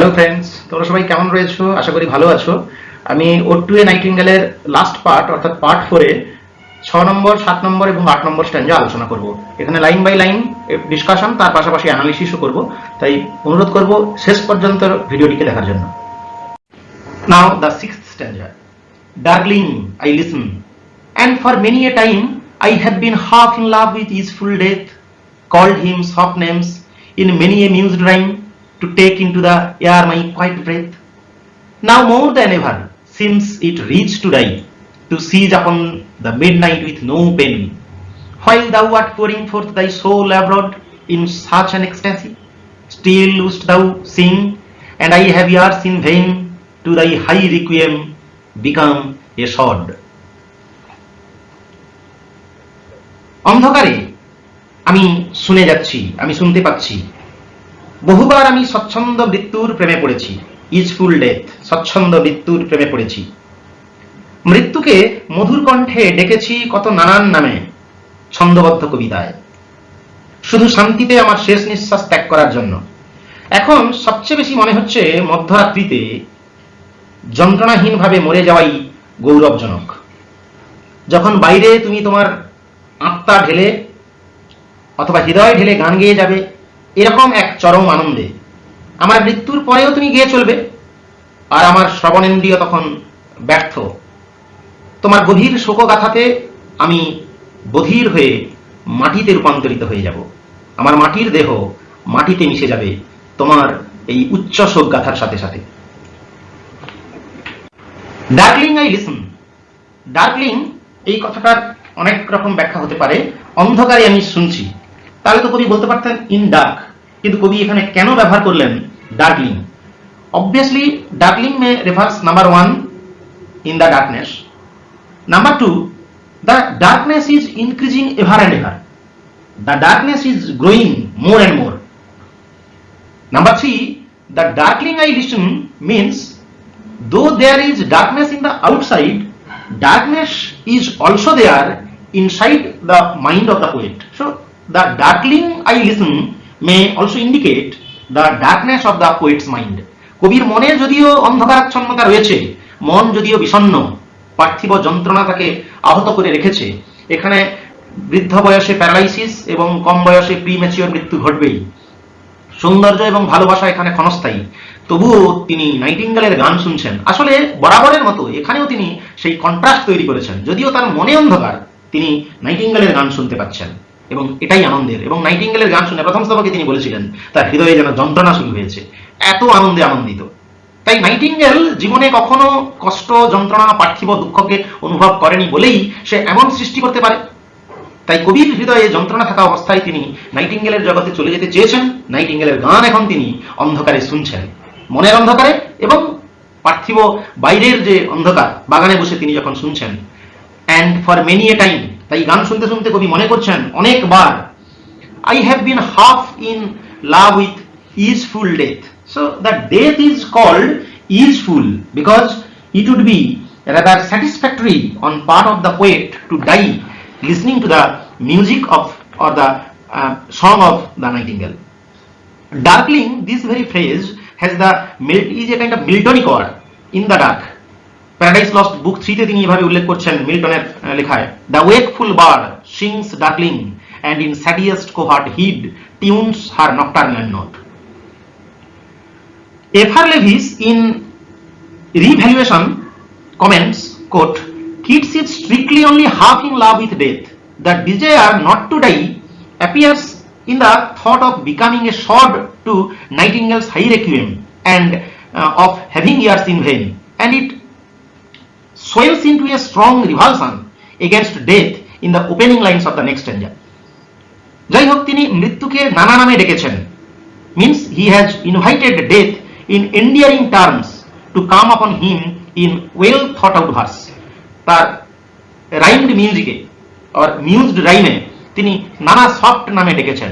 Hello friends, তোমরা সবাই কেমন রয়েছো? আশা করি ভালো আছো। আমি ওটুয়ে নাইটিঙ্গেলের লাস্ট পার্ট অর্থাৎ পার্ট 4 এ 6 নম্বর, 7 নম্বর এবং 8 নম্বর স্ট্যাঞ্জা আলোচনা করব। এখানে লাইন বাই লাইন ডিসকাশন, তার পাশাপাশি অ্যানালিসিসও করব। তাই অনুরোধ করব শেষ পর্যন্ত ভিডিওটিকে দেখার জন্য। Now the 6th stanza. Darling, I listen, and for many a time I have been half in love with his full death, called him soft names in many a mused rhyme, to take into the air my quiet breath. Now more than ever seems it reach to die, to seize upon the midnight with no pain, while thou art pouring forth thy soul abroad in such an ecstasy. Still wouldst thou sing, and I have ears in vain, to thy high requiem become a sword. অন্ধকারে আমি শুনে যাচ্ছি, আমি শুনতে পাচ্ছি, বহুবার আমি স্বচ্ছন্দ মৃত্যুর প্রেমে পড়েছি। ইজফুল ডেথ, স্বচ্ছন্দ মৃত্যুর প্রেমে পড়েছি। মৃত্যুকে মধুর কণ্ঠে ডেকেছি কত নানান নামে, ছন্দবদ্ধ কবিতায়, শুধু শান্তিতে আমার শেষ নিঃশ্বাস ত্যাগ করার জন্য। এখন সবচেয়ে বেশি মনে হচ্ছে মধ্যরাত্রিতে যন্ত্রণাহীনভাবে মরে যাওয়াই গৌরবজনক। যখন বাইরে তুমি তোমার আত্মা ঢেলে অথবা হৃদয় ঢেলে গান গেয়ে যাবে, এরকম এক চরম আনন্দে আমার মৃত্যুর পরেও তুমি গেয়ে চলবে, আর আমার শ্রবণেন্দ্রিয় তখন ব্যর্থ। তোমার গভীর শোকগাথাতে আমি বধির হয়ে মাটিতে রূপান্তরিত হয়ে যাব। আমার মাটির দেহ মাটিতে মিশে যাবে তোমার এই উচ্চ শোকগাথার সাথে সাথে। ডার্কলিং, আই লিসন। ডার্কলিং এই কথাটার অনেক রকম ব্যাখ্যা হতে পারে। অন্ধকারে আমি শুনছি, তাহলে তো কবি বলতে পারতেন ইন ডার্ক, কিন্তু কবি এখানে কেন ব্যবহার করলেন ডার্কলিং? Obviously ডার্কলিং May refers number 1 in the darkness, number 2 the darkness is increasing ever and ever, the darkness is growing more and more. Number 3, the darkling I listen means though there is darkness in the outside, darkness is also there inside the mind of the poet. So the darkling I listen may also indicate the darkness of the poet's mind. কবির মনে যদিও অন্ধকারাচ্ছন্নতা রয়েছে, মন যদিও বিষণ্ণ, পার্থিব যন্ত্রণা তাকে আহত করে রেখেছে, এখানে বৃদ্ধ বয়সে প্যারালাইসিস এবং কম বয়সে প্রিম্যাচিওর মৃত্যু ঘটবেই। সৌন্দর্য এবং ভালোবাসা এখানে ক্ষণস্থায়ী, তবুও তিনি নাইটিঙ্গেলের গান শুনছেন। আসলে বরাবরের মতো এখানেও তিনি সেই কন্ট্রাস্ট তৈরি করেছেন। যদিও তার মনে অন্ধকার, তিনি নাইটিঙ্গেলের গান শুনতে পাচ্ছেন এবং এটাই আনন্দের। এবং নাইটিঙ্গেলের গান শুনে প্রথম স্তবকে তিনি বলেছিলেন তার হৃদয়ে যেন যন্ত্রণা শুরু হয়েছে, এত আনন্দে আনন্দিত। তাই নাইটিঙ্গেল জীবনে কখনো কষ্ট, যন্ত্রণা, পার্থিব দুঃখকে অনুভব করেনি বলেই সে এমন সৃষ্টি করতে পারে। তাই কবির হৃদয়ে যন্ত্রণা থাকা অবস্থায় তিনি নাইটিঙ্গেলের জগতে চলে যেতে চেয়েছেন। নাইটিঙ্গেলের গান এখন তিনি অন্ধকারে শুনছেন, মনের অন্ধকারে এবং পার্থিব বাইরের যে অন্ধকার, বাগানে বসে তিনি যখন শুনছেন। And for many a time, তাই গান শুনতে শুনতে কবি মনে করছেন অনেকবার, I have been half in love with easeful death. So the death is called easeful because it would be rather satisfactory on part of the poet to die listening to the music of or the song of the nightingale. Darkling, this very phrase has is a kind of Miltonic word, in the dark. Paradise Lost book 3 তে তিনি এভাবে উল্লেখ করছেন মিল্টনের লেখায়, the wakeful bird sings darkling and in saddest covert heed tunes her nocturnal note. F.R. Leavis in Revaluation comments, quote, Keats is strictly only half in love with death. The desire not to die appears in the thought of becoming a sword to Nightingale's high requiem and of having ears in vain, and it swells into a strong revulsion against death in the opening lines of the next stanza. যাই হোক, তিনি মৃত্যুকে নানা নামে ডেকেছেন, means he has invited death in endearing terms to come upon him in well thought out verse. তার রাইমড মিউজিকে or mused রাইমে তিনি নানা সফট নামে ডেকেছেন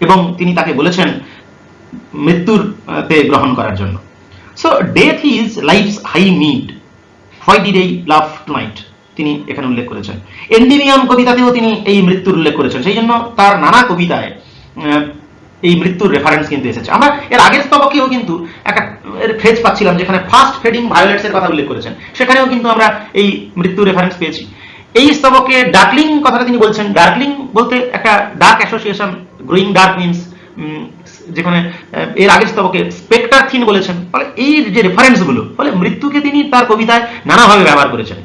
এবং তিনি তাকে বলেছেন মৃত্যুরতে গ্রহণ করার জন্য। So death is life's high meed, why did I laugh tonight, তিনি এখানে উল্লেখ করেছেন। এন্ডিমিয়ান কবিতাতেও তিনি এই মৃত্যুর উল্লেখ করেছেন। সেই জন্য তার নানা কবিতায় এই মৃত্যুর রেফারেন্স কিন্তু এসেছে। আমরা এর আগের স্তবকেও কিন্তু একটা ফ্রেজ পাচ্ছিলাম যেখানে ফার্স্ট ফেডিং ভায়োলেটস এর কথা উল্লেখ করেছেন, সেখানেও কিন্তু আমরা এই মৃত্যুর রেফারেন্স পেয়েছি। এই স্তবকে ডার্কলিং কথাটা তিনি বলছেন, ডার্কলিং বলতে একটা dark association, growing dark means, যেখানে এর আগের স্তবকে স্পেক্টার থিন বলেছেন। ফলে এই যে রেফারেন্স গুলো, ফলে মৃত্যুকে তিনি তার কবিতায় নানাভাবে ব্যবহার করেছেন।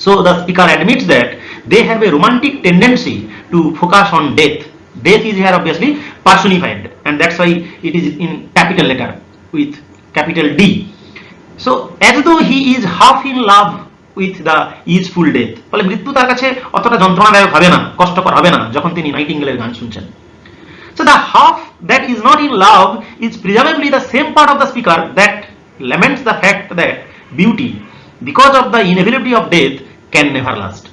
So the speaker admits that they have a romantic tendency to focus on death. Death is here obviously personified, and that's why it is in capital letter with capital D. So as though he is half in love with the easeful death. ফলে মৃত্যু তার কাছে অতটা যন্ত্রণাদায়ক হবে না, কষ্টকর হবে না যখন তিনি নাইটিঙ্গেলের গান শুনছেন। So the half that is not in love is presumably the same part of the speaker that laments the fact that beauty, because of the inevitability of death, can never last.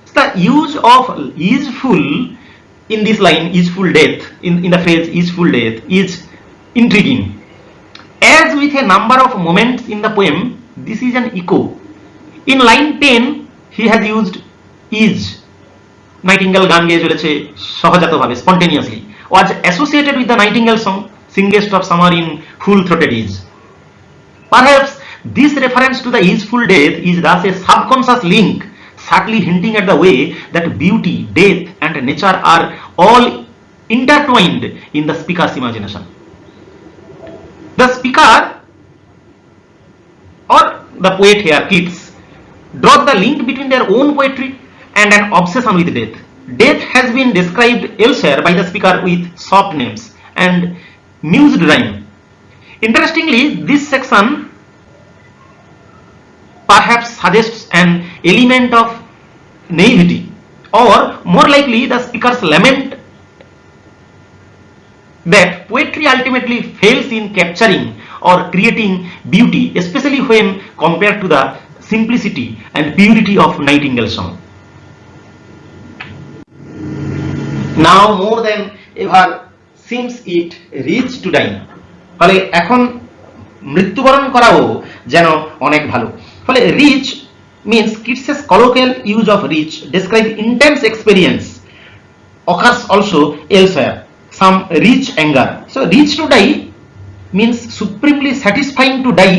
So the use of easeful in this line, easeful death, in the phrase easeful death, is intriguing. As with a number of moments in the poem, this is an echo. In line 10, he has used is. Nightingale গান গেয়ে চলেছে সহজাতভাবে, spontaneously, was associated with the Nightingale song, Singest of Summer in Full-throated Is. Perhaps this reference to the easeful death is thus a subconscious link, subtly hinting at the way that beauty, death, and nature are all intertwined in the speaker's imagination. The speaker, or the poet here, Keats, draws the link between their own poetry and an obsession with death. Death has been described elsewhere by the speaker with soft names and mused rhyme. Interestingly, this section perhaps suggests an element of naivety, or more likely the speaker's lament that poetry ultimately fails in capturing or creating beauty, especially when compared to the simplicity and purity of Nightingale song. Now more than ever seems it rich to die. ফলে এখন মৃত্যুবরণ করাও যেন অনেক ভালো। ফলে rich means Keats' colloquial use of rich describe intense experience, occurs also elsewhere, some rich anger. So rich to die means supremely satisfying to die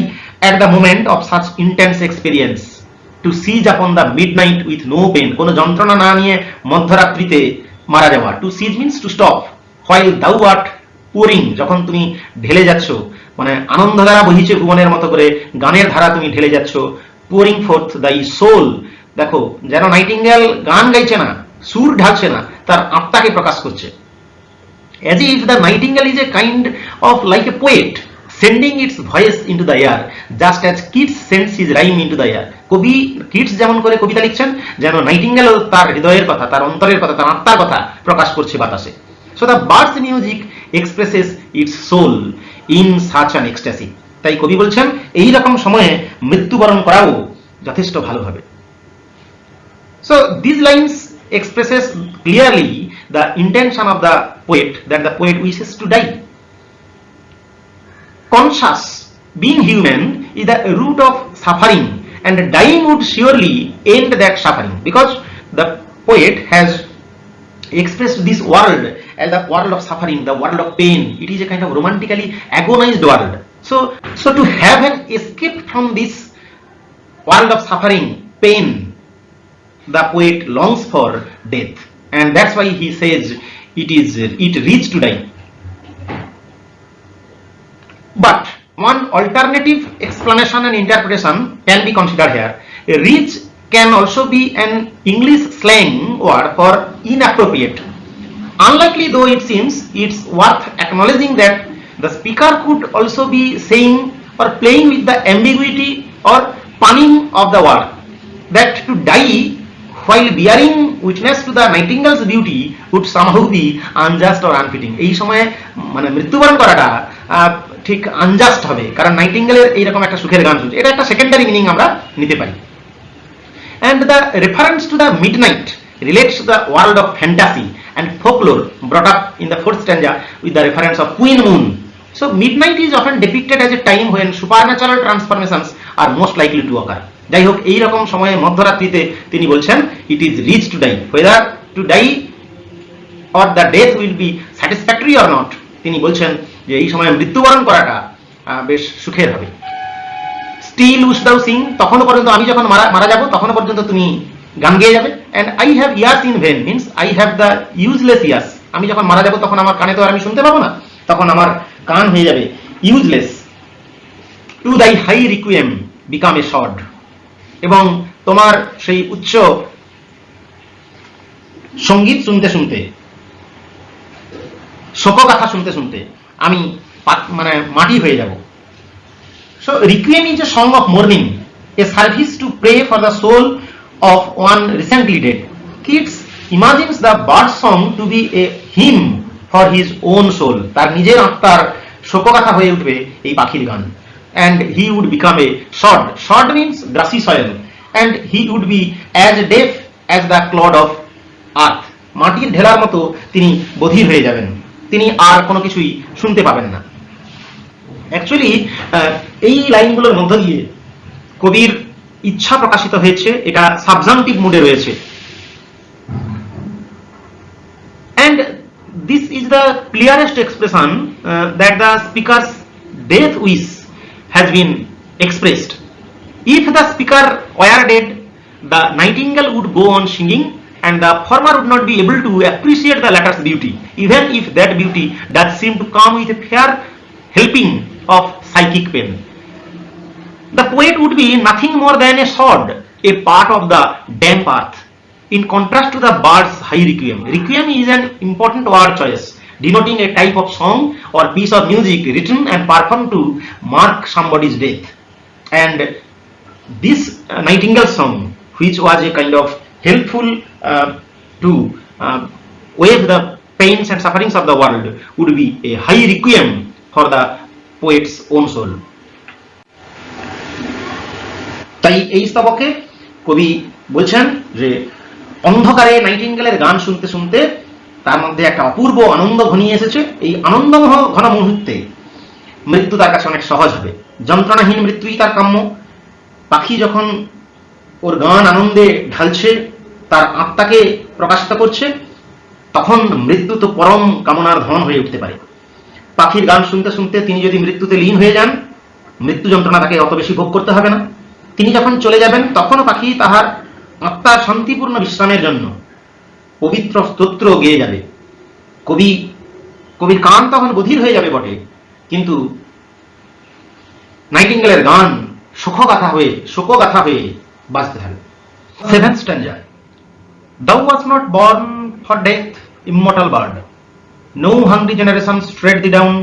at the moment of such intense experience, to siege upon the midnight with no pain, কোনো যন্ত্রণা না নিয়ে মধ্যরাত্রিতে মারা যাওয়া। To siege means to stop, while thou art pouring, যখন তুমি ঢেলে যাচ্ছ, মানে আনন্দধারা বহিছে ভুবনের মতো করে গানের ধারা তুমি ঢেলে যাচ্ছ, pouring forth thy soul। দেখো যেন নাইটিঙ্গেল গান গাইছে না, সুর ঢালছে না, তার আত্মাকে প্রকাশ করছে। As if the nightingale is a kind of like a poet sending its voice into the air, just as Keats sends his rhyme into the air. কবি কিটস যেমন করে কবিতা লিখছেন, যেন নাইটিঙ্গেল তার হৃদয়ের কথা, তার অন্তরের কথা, তার আত্মার কথা প্রকাশ করছে বাতাসে। So the bird's music expresses its soul in such an ecstasy. তাই কবি বলছেন এই রকম সময়ে মৃত্যুবরণ করাও যথেষ্ট ভালো হবে। So these lines expresses clearly the intention of the poet, that the poet wishes to die. Conscious, being human, is the root of suffering, and dying would surely end that suffering, because the poet has expressed this world as the world of suffering, the world of pain. It is a kind of romantically agonized world. So to have an escape from this world of suffering, pain, the poet longs for death, and that's why he says it rich to die. But one alternative explanation and interpretation can be considered here. Rich can also be an English slang word for inappropriate. Unlikely though it seems, it's worth acknowledging that the speaker could also be saying or playing with the ambiguity or punning of the word, that to die while bearing witness to the Nightingale's beauty would somehow be unjust or unfitting. এই সময়ে মানে মৃত্যুবরণ করাটা ঠিক unjust হবে, কারণ নাইটিঙ্গেলের এইরকম একটা সুখের গান শুনছে। এটা একটা সেকেন্ডারি মিনিং আমরা নিতে পারি। And the reference to the midnight relates to the world of fantasy and folklore brought up in the fourth stanza with the reference of Queen Moon. So midnight is often depicted as a time when supernatural transformations are most likely to occur. যাই হোক এই রকম সময়ে মধ্যরাত্রিতে তিনি বলছেন it is rich to die, whether to die or the death will be satisfactory or not, তিনি বলছেন যে এই সময় মৃত্যুবরণ করাটা বেশ সুখের হবে। Still wilt thou sing, তখনও পর্যন্ত আমি যখন মারা যাব তখনও পর্যন্ত তুমি গান গেয়ে যাবে। And I have ears in vain means I have the useless ears, আমি যখন মারা যাব তখন আমার কানে তো আর আমি শুনতে পাবো না, তখন আমার কান হয়ে যাবে useless. To thy high requiem become a sword, এবং তোমার সেই উচ্চ সঙ্গীত শুনতে শুনতে, শোকগাথা শুনতে শুনতে আমি মানে মাটি হয়ে যাব। So requiem is a song of mourning, a service to pray for the soul of one recently dead. Keats imagines the bird song to be a hymn for his own soul, তার নিজের আত্মার শোকগাথা হয়ে উঠবে এই পাখির গান। And he would become a sod, sod means grassy soil, and he would be as deaf as the clod of earth, মাটির ঢেলার মতো তিনি বধির হয়ে যাবেন, তিনি আর কোনো কিছুই শুনতে পাবেন না। অ্যাকচুয়ালি এই লাইনগুলোর মধ্য দিয়ে কবির ইচ্ছা প্রকাশিত হয়েছে, এটা সাবজাংটিভ মুডে রয়েছে। And this is the clearest expression that the speaker's death wish has been expressed. If the speaker were dead, the nightingale would go on singing, and the former would not be able to appreciate the latter's beauty, even if that beauty does seem to come with a fair helping of psychic pain. The poet would be nothing more than a sod, a part of the damp earth, in contrast to the bird's high requiem. Requiem is an important word choice, denoting a type of song or piece of music written and performed to mark somebody's death. And this Nightingale song, which was a kind of helpful to waive the pains and sufferings of the world, would be a high requiem for the poet's own soul. তাই এই স্তবকে কবি বলছেন যে অন্ধকারে নাইটিঙ্গেলের গান শুনতে শুনতে তার মধ্যে একটা অপূর্ব আনন্দ ঘনিয়ে এসেছে। এই আনন্দ ঘন মুহূর্তে মৃত্যু তার কাছে অনেক সহজ হবে, যন্ত্রণাহীন মৃত্যুই তার কাম্য। পাখি যখন ওর গান আনন্দে ঢালছে, তার আত্মাকে প্রকাশিত করছে, তখন মৃত্যু তো পরম কামনার ধন হয়ে উঠতে পারে। পাখির গান শুনতে শুনতে তিনি যদি মৃত্যুতে লীন হয়ে যান, মৃত্যু যন্ত্রণা তাকে অত বেশি ভোগ করতে হবে না। তিনি যখন চলে যাবেন তখনও পাখি তাহার আত্মার শান্তিপূর্ণ বিশ্রামের জন্য পবিত্র স্তোত্র গেয়ে যাবে। কবির কান তখন বধির হয়ে যাবে বটে, কিন্তু নাইটিঙ্গেলের গান শোকগাথা হয়ে বাজতে থাকবে। 7th stanza. Thou wast not born for death, immortal bird. No hungry generation strayed thee down.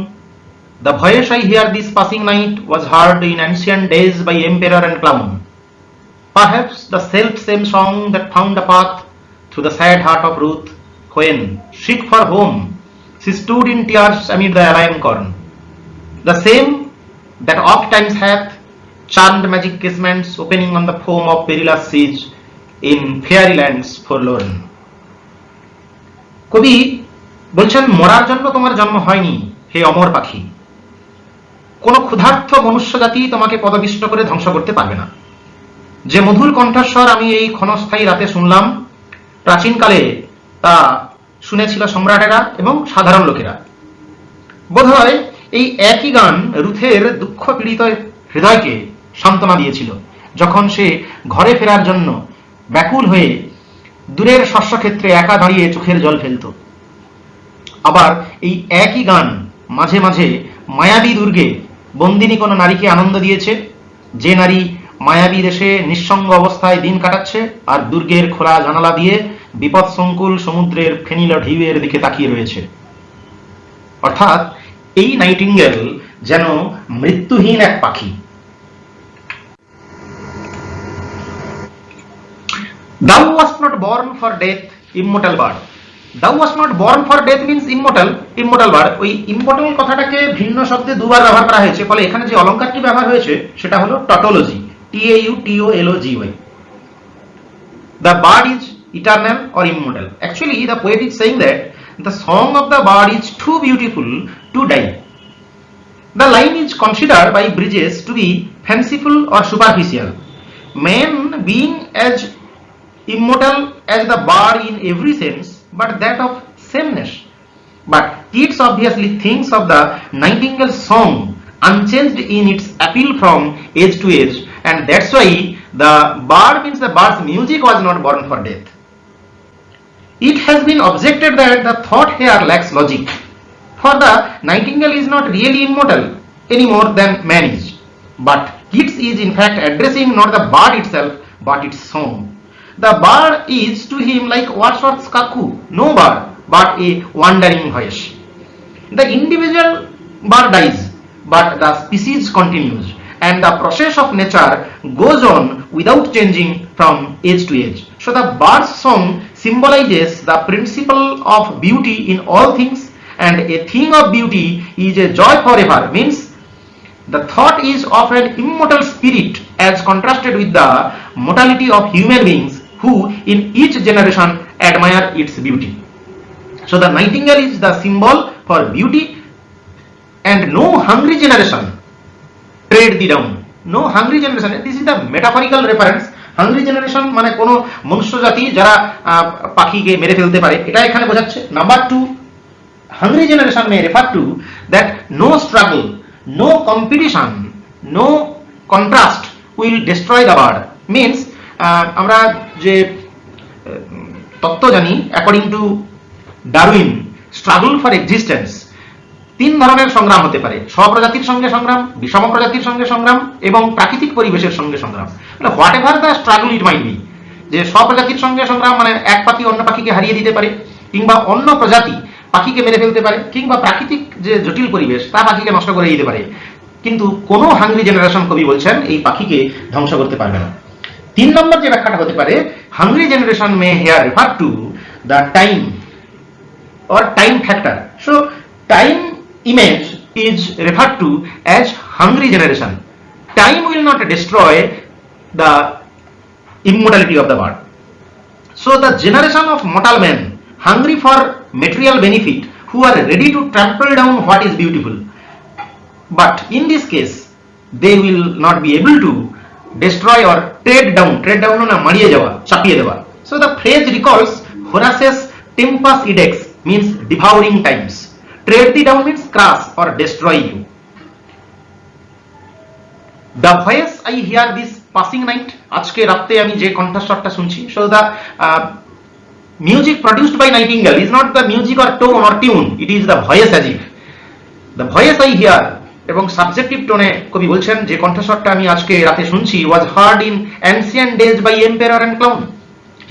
The voice I hear this passing night was heard in ancient days by emperor and clown. Perhaps the self-same song that found a path through the sad heart of Ruth, when, sick for home, she stood in tears amid the alien corn. The same that oft times hath charmed magic casements opening on the foam of perilous siege in fairylands forlorn. কবি বলছেন, মরার জন্য তোমার জন্ম হয়নি হে অমর পাখি। কোন ক্ষুধার্ত মনুষ্য জাতি তোমাকে পদবিষ্ট করে ধ্বংস করতে পারবে না। যে মধুর কণ্ঠস্বর আমি এই ক্ষণস্থায়ী রাতে শুনলাম, প্রাচীনকালে তা শুনেছিল সম্রাটেরা এবং সাধারণ লোকেরা। বোধহয় এই একই গান রুথের দুঃখ পীড়িত হৃদয়কে সান্ত্বনা দিয়েছিল, যখন সে ঘরে ফেরার জন্য ব্যাকুল হয়ে দূরের শস্যক্ষেত্রে একা দাঁড়িয়ে চোখের জল ফেলত। আবার এই একই গান মাঝে মাঝে মায়াবী দুর্গে বন্দিনী কোনো নারীকে আনন্দ দিয়েছে, যে নারী মায়াবী দেশে নিঃসঙ্গ অবস্থায় দিন কাটাচ্ছে আর দুর্গের খোলা জানালা দিয়ে বিপদসংকুল সমুদ্রের ফেনিল ঢেউয়ের দিকে তাকিয়ে রয়েছে। অর্থাৎ এই নাইটিঙ্গেল যেন মৃত্যুহীন এক পাখি। Thou wast not born for death, immortal bird. Thou wast not born for death means immortal bird. ওই immortal কথাটাকে ভিন্ন শব্দে দুবার ব্যবহার করা হয়েছে, ফলে এখানে যে অলঙ্কারটি ব্যবহার হয়েছে সেটা হলো tautology, T-A-U-T-O-L-O-G-Y. The bird is eternal or immortal. Actually, the poet is saying that the song of the bird is too beautiful to die. The line is considered by Bridges to be fanciful or superficial. Man being as immortal as the bird in every sense, but that of sameness. But Keats obviously thinks of the Nightingale's song unchanged in its appeal from age to age, and that's why the bard means the bard's music was not born for death. It has been objected that the thought here lacks logic, for the Nightingale is not really immortal any more than man is. But Keats is in fact addressing not the bard itself but its song. The bard is to him like Wordsworth's cuckoo, no bard but a wandering voice. The individual bird dies, but the species continues, and the process of nature goes on without changing from age to age. So the bird's song symbolizes the principle of beauty in all things, and a thing of beauty is a joy forever, means the thought is of an immortal spirit as contrasted with the mortality of human beings who in each generation admire its beauty. So the Nightingale is the symbol for beauty, and no hungry generation tread thee down. No hungry generation, this is the metaphorical reference. Hungry generation মানে কোন মনুষ্য জাতি যারা পাখিকে মেরে ফেলতে পারে, এটা এখানে বোঝাচ্ছে। Number 2, Hungry Generation may refer to that no struggle, no competition, no contrast will destroy the bird. Means আমরা যে তত্ত্ব জানি according to Darwin, struggle for existence, 3 ধরনের সংগ্রাম হতে পারে: স্বপ্রজাতির সঙ্গে সংগ্রাম, বিষম প্রজাতির সঙ্গে সংগ্রাম এবং প্রাকৃতিক পরিবেশের সঙ্গে সংগ্রাম। মানে what ever the struggle it might be, যে স্বপ্রজাতির সঙ্গে সংগ্রাম মানে এক পাখি অন্য পাখিকে হারিয়ে দিতে পারে, কিংবা অন্য প্রজাতি পাখিকে মেরে ফেলতে পারে, কিংবা প্রাকৃতিক যে জটিল পরিবেশ তা পাখিকে নষ্ট করে দিতে পারে, কিন্তু কোনো হাংরি জেনারেশন, কবি বলছেন, এই পাখিকে ধ্বংস করতে পারবে না। 3 নম্বর যে ব্যাখ্যাটা হতে পারে, hungry Generation May here refer to the time or time factor. So time image is referred to as hungry generation. Time will not destroy the immortality of the bird. So the generation of mortal men hungry for material benefit, who are ready to trample down what is beautiful, but in this case they will not be able to destroy or tread down na mariye jawa, chapiye dewa. So the phrase recalls Horace's Tempus Edex, means devouring times. Tread thee down means crush or destroy you. The voice I hear this passing night, আজকে রাতে আমি যে কণ্ঠস্বরটা শুনছি, so the music produced by Nightingale is not the music or tone or tune, it is the voice as if. The voice I hear, এবং subjective টোনে কবি বলছেন যে কণ্ঠস্বরটা আমি আজকে রাতে শুনছি was heard in ancient days by emperor and clown.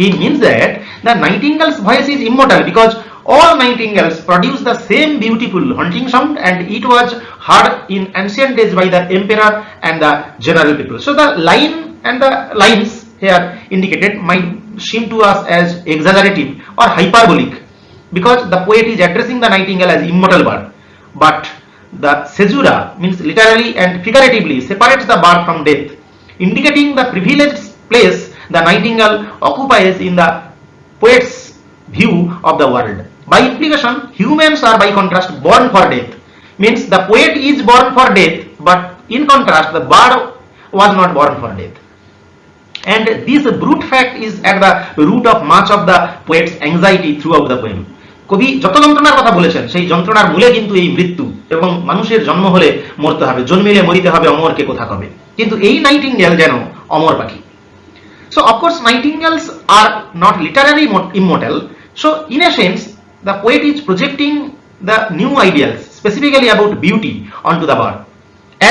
He means that the Nightingale's voice is immortal because all nightingales produce the same beautiful haunting sound, and it was heard in ancient days by the emperor and the general people. So the line and the lines here indicated might seem to us as exaggerative or hyperbolic because the poet is addressing the nightingale as immortal bird, but the caesura means literally and figuratively separates the bird from death, indicating the privileged place the nightingale occupies in the poet's view of the world. By implication, humans are by contrast born for death, means the poet is born for death, but in contrast the bird was not born for death. And this brute fact is at the root of much of the poet's anxiety throughout the poem. কবি যত যন্ত্রণার কথা বলেছেন সেই যন্ত্রণার মূলে কিন্তু এই মৃত্যু, এবং মানুষের জন্ম হলে মরতে হবে, জন্মিলে মরিতে হবে, অমরকে কোথা কবে। কিন্তু এই নাইটিঙ্গেল যেন অমর পাখি। So of course nightingales are not literally immortal. So in a sense the poet is projecting the new ideals specifically about beauty onto the bird.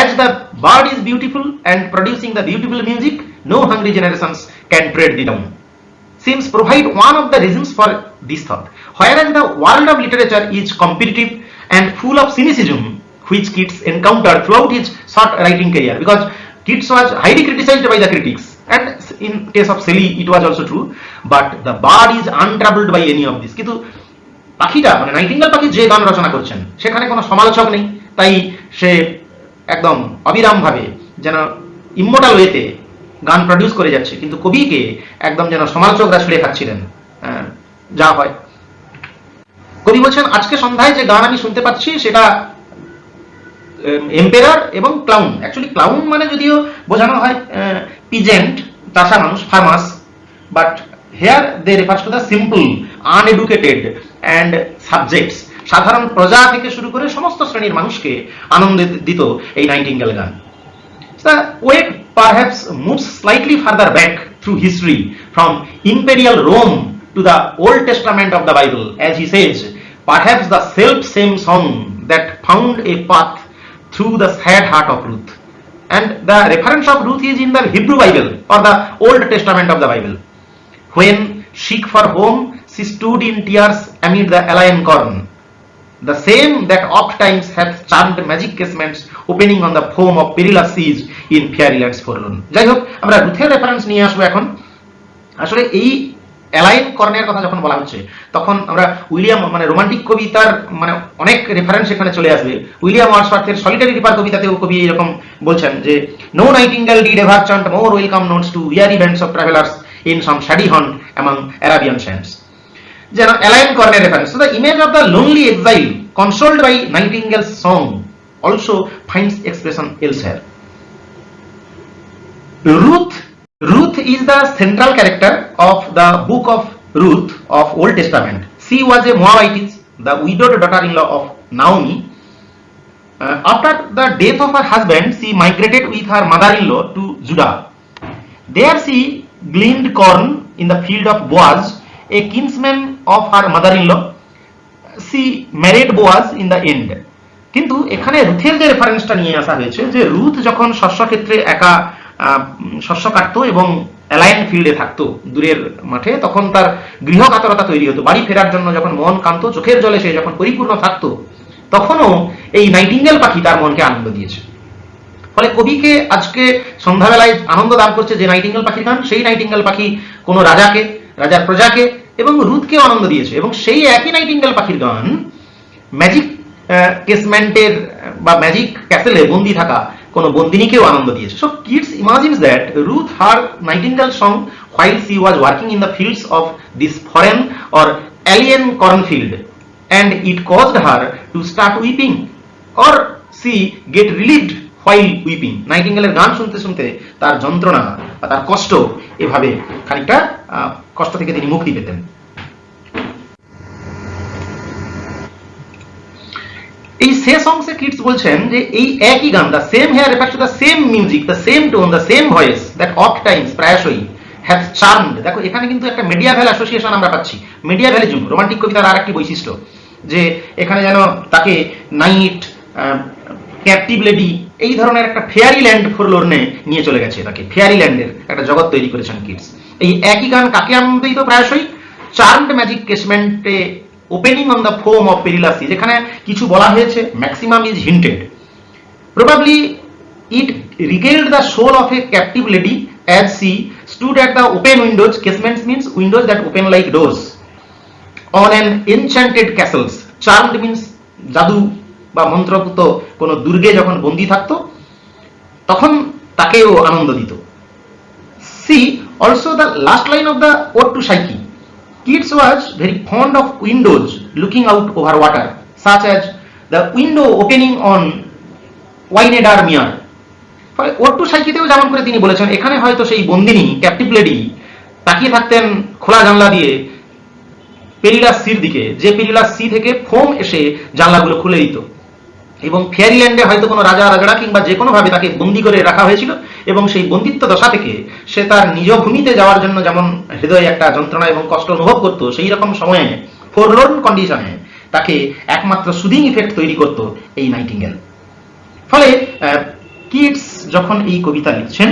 As the bird is beautiful and producing the beautiful music, no hungry generations can tread thee down. Seems provide one of the reasons for this thought. Whereas the world of literature is competitive and full of cynicism, which Keats encountered throughout his short writing career, because Keats was highly criticized by the critics, and in case of Shelley it was also true, but the bird is untroubled by any of this. কিন্তু পাখিটা মানে nightingale পাখি যে গান রচনা করছেন সেখানে কোনো সমালোচক নেই, তাই সে একদম অবিরাম ভাবে যেন ইমমর্টাল ওয়েতে গান প্রডিউস করে যাচ্ছে, কিন্তু কবিকে একদম যেন সমালোচকরা ছুঁড়ে খাচ্ছিলেন। যা হয়, কবি বলছেন আজকে সন্ধ্যায় যে গান আমি শুনতে পাচ্ছি সেটা এম্পেরার এবং ক্লাউন। অ্যাকচুয়ালি ক্লাউন মানে যদিও বোঝানো হয় পিজেন্ট, চাষা মানুষ, farmers, but here they refers to the simple, uneducated and subjects, সাধারণ প্রজা থেকে শুরু করে সমস্ত শ্রেণীর মানুষকে আনন্দ দিত এই নাইটিঙ্গেল গান। The poet perhaps moves slightly further back through history from imperial Rome to the Old Testament of the Bible, as he says, perhaps the self-same song that found a path through the sad heart of Ruth. And the reference of Ruth is in the Hebrew Bible or the Old Testament of the Bible. When sick for home, she stood in tears amid the alien corn, the same that oft times hath charmed magic casements opening on the foam of perilous seas in fairylands forlorn. যাই হোক, আমরা রুথের reference নিয়ে আসবো এখন। আসলে এই align কর্নের কথা যখন বলা হচ্ছে তখন আমরা উইলিয়াম মানে রোমান্টিক কবিতার মানে অনেক রেফারেন্স এখানে চলে আসবে। উইলিয়াম ওয়ার্ডসওয়ার্থের সলিটারি রিপার কবিতাতেও কবি এরকম বলছেন যে no nightingale did ever chant more welcome notes to weary bands of travellers in some shady haunt among Arabian sands. যেন অ্যালাইন কর্নের reference. So the image of the lonely exile consoled by Nightingale's song also finds expression elsewhere. Ruth is the central character of the book of Ruth of Old Testament. She was a Moabitess, the widowed daughter-in-law of Naomi. After the death of her husband, she migrated with her mother-in-law to Judah. There she gleaned corn in the field of Boaz, a kinsman of her mother-in-law. She married Boaz in the end. কিন্তু এখানে রুথের যে রেফারেন্সটা নিয়ে আসা হয়েছে যে Ruth যখন শস্যক্ষেত্রে একা শস্য কাটতো এবং অ্যালাইন ফিল্ডে থাকতো দূরের মাঠে, তখন তার গৃহকাতরতা তৈরি হতো। বাড়ি ফেরার জন্য যখন মন কাঁদতো, চোখের জলে সে যখন পরিপূর্ণ থাকতো, তখনও এই নাইটিঙ্গেল পাখি তার মনকে আনন্দ দিয়েছে। ফলে কবিকে আজকে সন্ধ্যাবেলায় আনন্দ দান করছে যে নাইটিঙ্গেল পাখির গান, সেই নাইটিঙ্গেল পাখি কোনো রাজাকে, রাজার প্রজাকে এবং রুথকেও আনন্দ দিয়েছে। এবং সেই একই নাইটিঙ্গেল পাখির গান ম্যাজিক কেসমেন্টের বা ম্যাজিক ক্যাসেলে বন্দি থাকা কোনো বন্দিনীকেও আনন্দ দিয়েছে। So Keats imagines that Ruth her nightingale song while she was working in the fields of this foreign or alien cornfield, and it caused her to start weeping or she get relieved while weeping. নাইটিঙ্গেলের গান শুনতে শুনতে তার যন্ত্রণা বা তার কষ্ট এভাবে খানিকটা কষ্ট থেকে তিনি মুক্তি পেতেন। এই শেষ অংশে কিডস বলছেন যে এই একই গান, the same here refers to the same music, the same tone, the same voice that oft times প্রায়শই হ্যাভ চার্মড। দেখো এখানে কিন্তু একটা মেডিয়াভেল অ্যাসোসিয়েশন আমরা পাচ্ছি। মেডিয়াভেলিজম রোমান্টিক কবিতার আর একটি বৈশিষ্ট্য যে এখানে যেন তাকে নাইট, ক্যাপটিভ লেডি, এই ধরনের একটা ফেয়ারি ল্যান্ড ফরলোর্নে নিয়ে চলে গেছে, তাকে ফেয়ারি ল্যান্ডের একটা জগৎ তৈরি করেছেন কিডস। এই একই গান কাকে আনন্দ দিত প্রায়শই? চার্মড ম্যাজিক কেসমেন্টে opening on the foam of perilous sea, যেখানে কিছু বলা হয়েছে, maximum is hinted. Probably it regaled the soul of a captive lady as she stood at the open windows, casements means windows that open like doors, on an enchanted castles. Charmed means জাদু বা মন্ত্রপুত কোনো দুর্গে যখন বন্দী থাকতো তখন তাকেও আনন্দ দিত। See also the last line of the ode to Psyche. Keats was very fond of windows looking out over water, such as the window opening on Wynedar Mere. ফলে ওড টু সাইকিতেও যেমন করে তিনি বলেছেন, এখানে হয়তো সেই বন্দিনী ক্যাপটিভ লেডি তাকিয়ে থাকতেন খোলা জানলা দিয়ে পেরিলাস সির দিকে, যে পেরিলাস সি থেকে ফোম এসে জানলাগুলো খুলে দিত। এবং ফেয়ারিল্যান্ডে হয়তো কোনো রাজা রাজড়া কিংবা যে কোনোভাবে তাকে বন্দি করে রাখা হয়েছিল এবং সেই বন্দিত্ব দশা থেকে সে তার নিজ ভূমিতে যাওয়ার জন্য যেমন হৃদয়ে একটা যন্ত্রণা এবং কষ্ট অনুভব করতো, সেই রকম সময়ে ফোরলোর্ন কন্ডিশনে তাকে একমাত্র সুদিং ইফেক্ট তৈরি করত এই নাইটিঙ্গেল। ফলে কিডস যখন এই কবিতা লিখছেন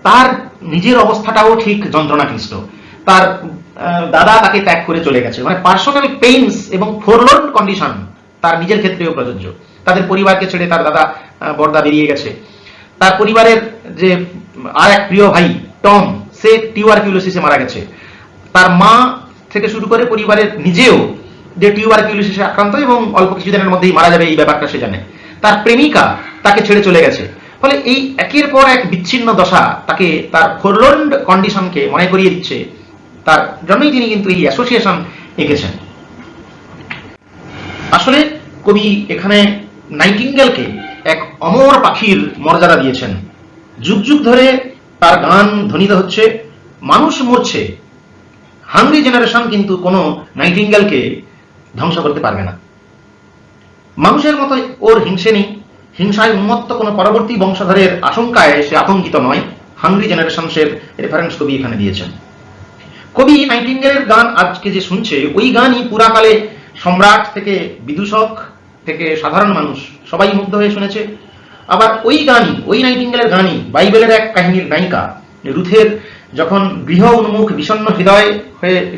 তার নিজের অবস্থাটাও ঠিক যন্ত্রণাক্লিষ্ট। তার দাদা তাকে ত্যাগ করে চলে গেছে, মানে পার্সোনাল পেইনস এবং ফোরলোর্ন কন্ডিশন তার নিজের ক্ষেত্রেও প্রযোজ্য। তাদের পরিবারকে ছেড়ে তার দাদা বর্দা বেরিয়ে গেছে। তার পরিবারের যে আর এক প্রিয় ভাই টম, সে টিউবারকিউলোসিসে মারা গেছে। তার মা থেকে শুরু করে পরিবারের নিজেও যে টিউবারকিউলোসিসে আক্রান্ত এবং অল্প কিছুদিনের মধ্যেই মারা যাবে এই ব্যাপারটা সে জানে। তার প্রেমিকা তাকে ছেড়ে চলে গেছে। ফলে এই একের পর এক বিচ্ছিন্ন দশা তাকে তার ফোরলোর্ন কন্ডিশনকে মনে করিয়ে দিচ্ছে। তার জন্যই তিনি কিন্তু এই অ্যাসোসিয়েশন এঁকেছেন। আসলে কবি এখানে নাইটিঙ্গেলকে এক অমর পাখির মর্যাদা দিয়েছেন। যুগ যুগ ধরে তার গান ধ্বনিত হচ্ছে, মানুষ মরছে, হাংরি জেনারেশন কিন্তু কোনো নাইটিঙ্গেলকে ধ্বংস করতে পারবে না। মানুষের মতো ওর হিংসে নেই, হিংসায় উন্মত্ত কোনো পরবর্তী বংশধরের আশঙ্কায় সে আতঙ্কিত নয়। হাংরি জেনারেশনসের রেফারেন্স কবি এখানে দিয়েছেন। কবি নাইটিঙ্গেলের গান আজকে যে শুনছে ওই গানই পুরাকালে সম্রাট থেকে বিদূষক থেকে সাধারণ মানুষ সবাই মুগ্ধ হয়ে শুনেছে। আবার ওই গানই, ওই নাইটিঙ্গেলের গানই বাইবেলের এক কাহিনীর নায়িকা রুথের যখন গৃহ উন্মুখ বিষণ্ণ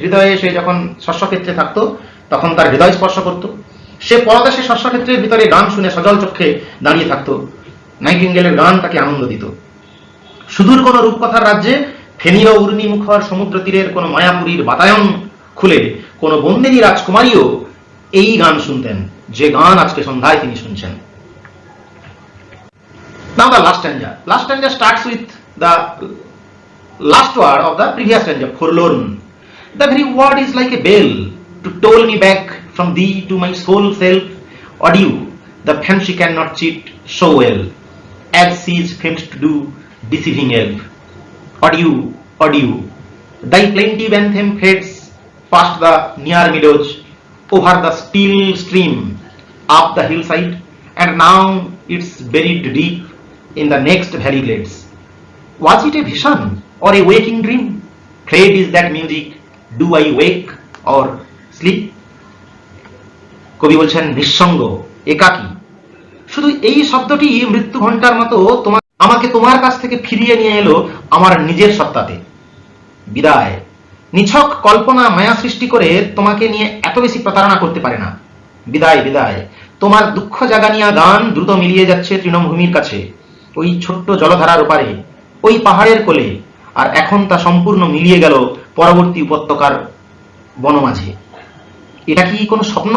হৃদয়ে সে যখন শস্যক্ষেত্রে থাকতো তখন তার হৃদয় স্পর্শ করত। সে পরদেশে শস্যক্ষেত্রের ভিতরে গান শুনে সজল চক্ষে দাঁড়িয়ে থাকতো। নাইটিঙ্গেলের গান তাকে আনন্দ দিত। সুদূর কোনো রূপকথার রাজ্যে ফেনীয় উর্মি মুখর সমুদ্র তীরের কোনো মায়াপুরীর বাতায়ন খুলে কোনো বন্দিনী রাজকুমারীও এই গান শুনতেন, যে গান আজকে সন্ধ্যায় তিনি শুনছেন। Now the last stanza. Last stanza starts with the last word of the previous stanza, forlorn. The very word is like a bell to toll me back from thee to my soul self. Adieu, the fancy cannot cheat so well, as she is famed to do, deceiving elf. Adieu, adieu, thy plaintive anthem fades past the near meadows, over the still stream, up the hillside, and now it's buried deep in the next valley glades. Was it a vision or a waking dream? Played is that music, do I wake or sleep? কবি বলছেন নিঃসঙ্গ, একাকী, শুধু এই শব্দটি মৃত্যু ঘণ্টার মতো আমাকে তোমার কাছ থেকে ফিরিয়ে নিয়ে এলো আমার নিজের সত্তাতে। বিদায়, নিছক কল্পনা মায়া সৃষ্টি করে তোমাকে নিয়ে এত বেশি প্রতারণা করতে পারে না। বিদায়, বিদায়, তোমার দুঃখ জাগানিয়া গান দ্রুত মিলিয়ে যাচ্ছে তৃণভূমির কাছে, ওই ছোট্ট জলধারার ওপারে, ওই পাহাড়ের কোলে, আর এখন তা সম্পূর্ণ মিলিয়ে গেল পরবর্তী উপত্যকার বনমাঝে। এটা কি কোনো স্বপ্ন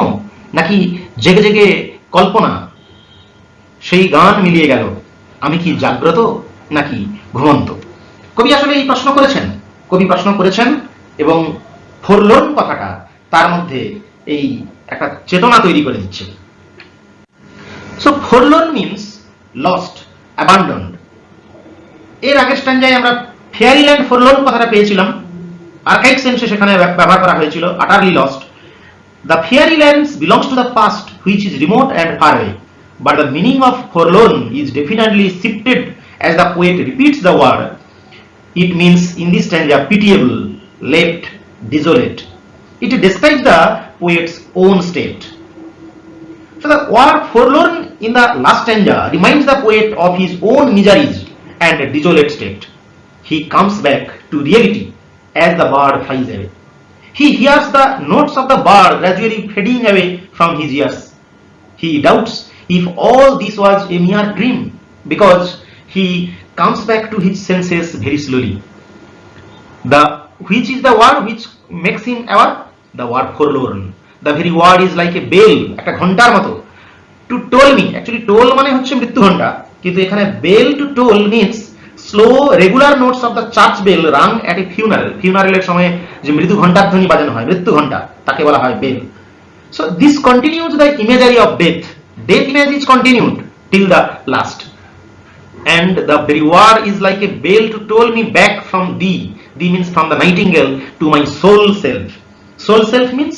নাকি জেগে জেগে কল্পনা? সেই গান মিলিয়ে গেল, আমি কি জাগ্রত নাকি ঘুমন্ত? কবি আসলে এই প্রশ্ন করেছেন, কবি প্রশ্ন করেছেন এবং ফরলোর্ন কথাটা তার মধ্যে এই একটা চেতনা তৈরি করে দিচ্ছে। So forlorn means lost, abandoned. এর আগের স্ট্যান্জায় আমরা ফেয়ারিল্যান্ড ফরলোর্ন কথাটা পেয়েছিলাম, আর্কাইক সেন্সে সেখানে ব্যবহার করা হয়েছিল, আটারলি lost. The fairy lands belongs to the past, which is remote and far away. But the meaning of forlorn is definitely shifted as the poet repeats the word. It means in this stanza pitiable, left, desolate. It describes the poet's own state. So the word forlorn in the last stanza reminds the poet of his own miseries and desolate state. He comes back to reality as the bird flies away. He hears the notes of the bird gradually fading away from his ears. He doubts if all this was a mere dream, because he comes back to his senses very slowly. Which is the word which makes him aware? The word forlorn. The very word is like a bell, একটা ঘন্টার মতো। To toll me, actually toll মানে হচ্ছে মৃত্যু ঘন্টা, কিন্তু এখানে bell to toll means slow regular notes of the church bell rung at a funeral. Funeral-এর সময় যে মৃত্যু ঘন্টার ধ্বনি বাজানো হয়, মৃত্যু ঘন্টা, তাকে বলা হয় bell. So this continues the imagery of death. Death image is continued till the last. And the very word is like a bell to toll me back from thee. Thee means from the nightingale to my soul self. Soul self means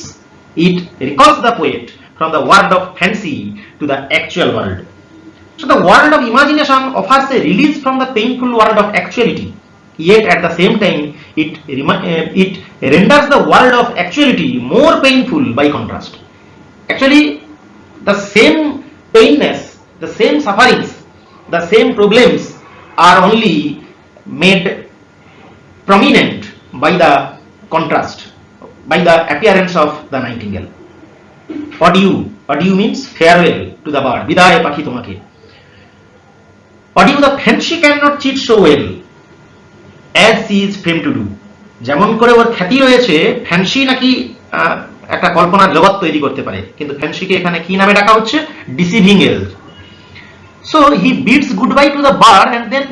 it recalls the poet from the world of fancy to the actual world. So the world of imagination offers a release from the painful world of actuality, yet at the same time it renders the world of actuality more painful by contrast. Actually, the same painness, the same sufferings, the same problems are only made prominent by the contrast, by the appearance of the nightingale. Adieu, adieu means farewell to the bird, bidaye pakhi tomake. Adieu, the fancy cannot cheat so well, as she is famed to do. যেমন করে ওর খ্যাতি রয়েছে, fancy নাকি একটা কল্পনার জগৎ তৈরি করতে পারে, কিন্তু ফ্যান্সিকে এখানে কি নামে ডাকা হচ্ছে? Deceiving elf. So he bids goodbye to the bird and then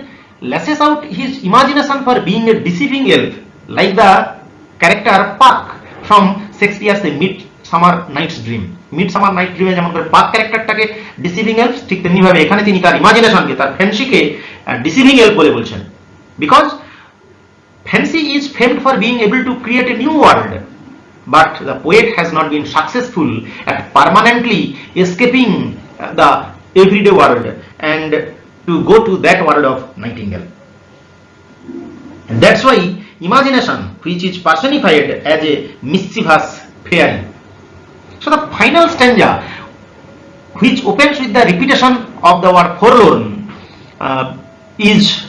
lashes out his imagination for being a deceiving elf, like the character Puck from Shakespeare's Midsummer Night's Dream. Midsummer Night's Dream যেমন করে পাক ক্যারেক্টারটাকে deceiving elf, ঠিক তেমনি ভাবে এখানে তিনি তার ইমাজিনেশনকে, তার ফ্যান্সিকে ডিসিভিং এলফ বলে বলছেন। Because fancy is famed for being able to create a new world but the poet has not been successful at permanently escaping the everyday world and to go to that world of Nightingale. And that's why imagination, which is personified as a mischievous fairy. So the final stanza, which opens with the repetition of the word forlorn, is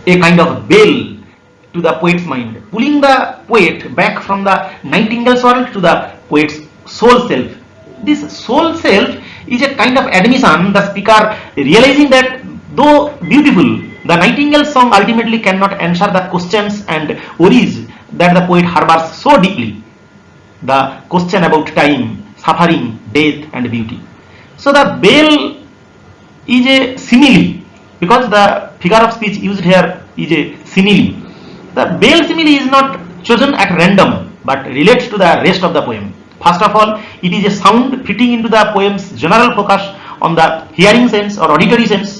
a kind of bell to the poet's mind, pulling the poet back from the Nightingale's world to the poet's soul self. This soul self is a kind of admission, the speaker realizing that though beautiful, the Nightingale song ultimately cannot answer the questions and worries that the poet harbors so deeply. The question about time, suffering, death and beauty. So the bell is a simile, because the figure of speech used here is a simile. The bell simile is not chosen at random but relates to the rest of the poem. First of all, it is a sound fitting into the poem's general focus on the hearing sense or auditory sense.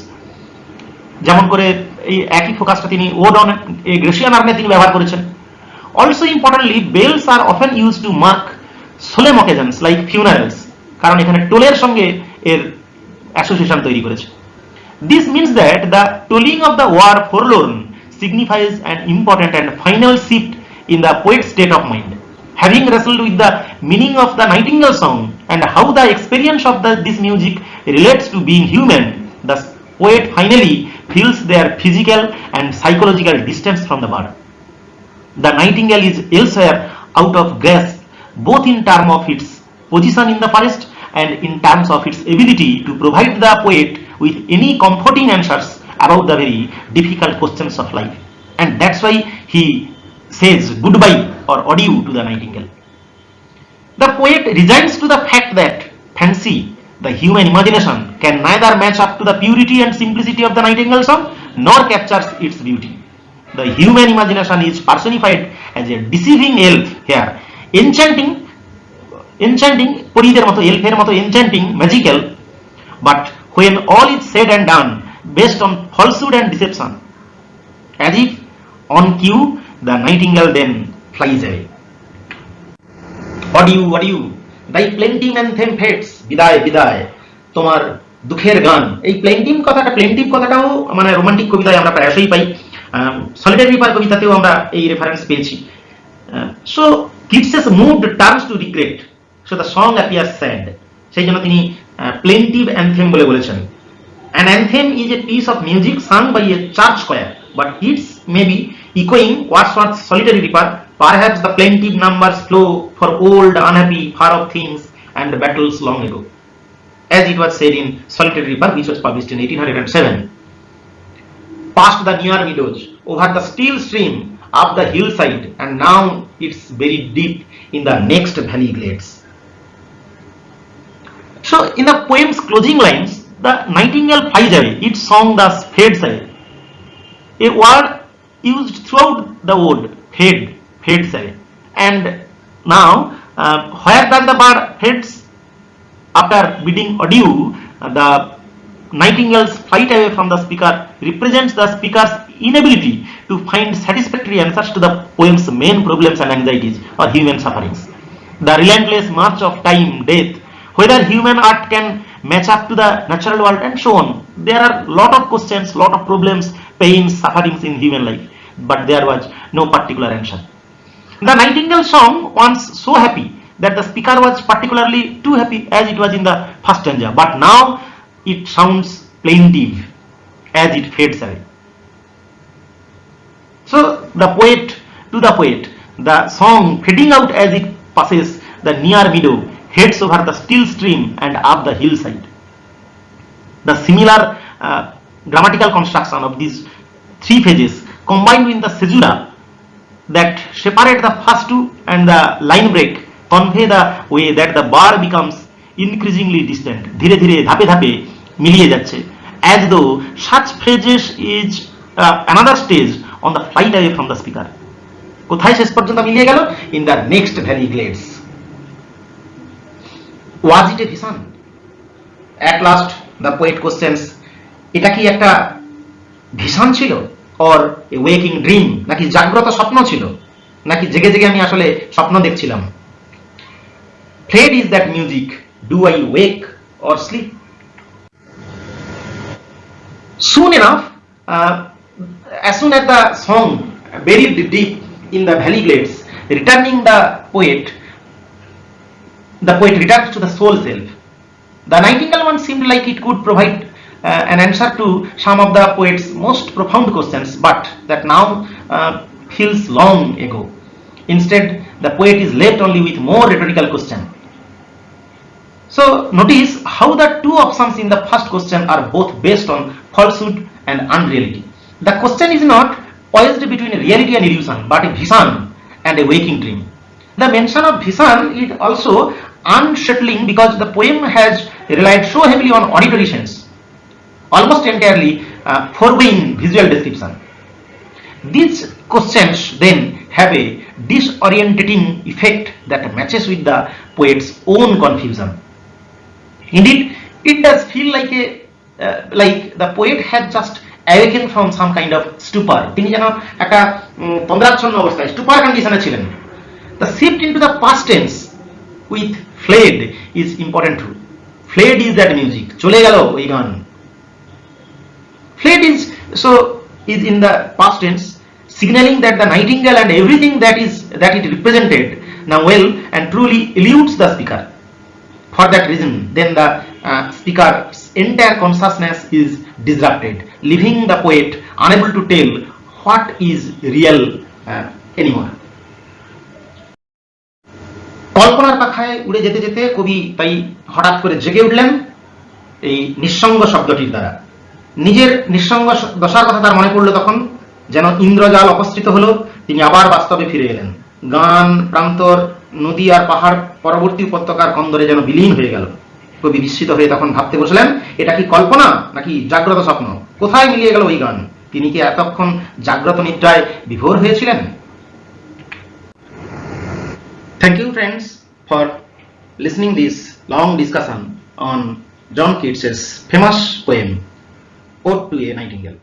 যেমন করে এই একই ফোকাসটা তিনি ode on a গ্রেসিয়ান আর্মে তিনি ব্যবহার করেছেন। Also importantly, bells are often used to mark solemn occasions like funerals, কারণ এখানে টোলের সঙ্গে এর অ্যাসোসিয়েশন তৈরি করেছে। This means that the tolling of the word forlorn signifies an important and final shift in the poet's state of mind. Having wrestled with the meaning of the Nightingale song and how the experience of this music relates to being human, the poet finally feels their physical and psychological distance from the bird. The Nightingale is elsewhere out of grasp, both in terms of its position in the forest and in terms of its ability to provide the poet with any comforting answers about the very difficult questions of life. And that's why he says goodbye or adieu to the Nightingale. The poet resigns to the fact that fancy, the human imagination, can neither match up to the purity and simplicity of the Nightingale song nor captures its beauty. The human imagination is personified as a deceiving elf here, enchanting, পরীদের মতো, elfের মতো enchanting, magical, but when all is said and done, based on falsehood and deception, as if on cue, the Nightingale then flies away. Adieu, adieu, thy plaintive anthem fades, বিদায় বিদায় তোমার দুঃখের গান। এই প্লেন্টিভ কথাটাও মানে রোমান্টিক কবিতায় আমরা প্রায়শই পাই, সলিটারি রিপার কবিতাতেও আমরা এই রেফারেন্স পেয়েছি। So Keats's mood turns to regret, so the song appears sad, সেই জন্য তিনি প্লেন্টিভ অ্যান্থেম বলে বলেছেন। An anthem is a piece of music sung by a church choir, but Keats may be echoing Wordsworth's solitary reaper. Perhaps the plaintive numbers flow for old, unhappy, far-off things and battles long ago, as it was said in Solitary Reaper, which was published in 1807. Past the near meadows, over the still stream, up the hillside, and now it's buried deep in the next valley glades. So, in the poem's closing lines, the Nightingale flies away, its song thus fades away. A word used throughout the ode, fades away. And now, where does the bird fades? After bidding adieu, the Nightingale's flight away from the speaker represents the speaker's inability to find satisfactory answers to the poem's main problems and anxieties or human sufferings. The relentless march of time, death, whether human art can match up to the natural world, and so on. There are lot of questions, lot of problems, pains, sufferings in human life, but there was no particular answer. The Nightingale song once so happy that the speaker was particularly too happy, as it was in the first stanza, but now it sounds plaintive as it fades away. So the poet, the song fading out as it passes the near meadow, heads over the still stream and up the hillside. The similar grammatical construction of these three phases, combined with the caesura that separate the first two and the line break, convey the way that the bar becomes increasingly distant, ধীরে ধীরে ধাপে ধাপে মিলিয়ে যাচ্ছে, as though such phrases is another stage on the flight away from the speaker. কোথায় শেষ পর্যন্ত মিলিয়ে গেল? In the next valley glades. Was it a vision? At last the poet questions, এটা কি একটা ভিশন ছিল, or a waking dream, নাকি জাগ্রত স্বপ্ন ছিল, নাকি জেগে জেগে আমি আসলে স্বপ্ন দেখছিলাম? Played is that music, do I wake or sleep? Soon enough, as soon as the song buried deep in the valley glades, returning the poet returns to the soul self. The Nightingale one seemed like it could provide an answer to some of the poet's most profound questions, but that now feels long ago. Instead, the poet is left only with more rhetorical question. So notice how the two options in the first question are both based on falsehood and unreality. The question is not poised between reality and illusion, but a vision and a waking dream. The mention of vision is also unsettling because the poem has relied so heavily on auditory sense, almost entirely foregoing visual description. These questions then have a disorientating effect that matches with the poet's own confusion. Indeed, it does feel like the poet had just awakened from some kind of stupor. তিনি যেন একটা তন্দ্রাচ্ছন্ন অবস্থায় stupor condition ছিলেন. The shift into the past tense with fled is important too. Fled is that music. চলে গেল ওই গান. Fled is in the past tense, signaling that the Nightingale and everything that it represented now well and truly eludes the speaker. For that reason, then the speaker's entire consciousness is disrupted, leaving the poet unable to tell what is real anymore. কল্পনার পাখায় উড়ে যেতে যেতে কবি তাই হঠাৎ করে জেগে উঠলেন এই নিঃসঙ্গ শব্দটির দ্বারা। নিজের নিঃসঙ্গ দশার কথা তার মনে পড়লো তখন, যেন ইন্দ্রজাল অপসৃত হলো, তিনি আবার বাস্তবে ফিরে এলেন। গান, প্রান্তর, নদী আর পাহাড় পরবর্তী উপত্যকার কন্দরে যেন বিলীন হয়ে গেল। কবি বিস্মিত হয়ে তখন ভাবতে বসলেন, এটা কি কল্পনা নাকি জাগ্রত স্বপ্ন? কোথায় মিলিয়ে গেল ওই গান? তিনি কি এতক্ষণ জাগ্রত নিদ্রায় বিভোর হয়েছিলেন? Thank you friends for listening this long discussion on John Keats' famous poem Ode to a Nightingale.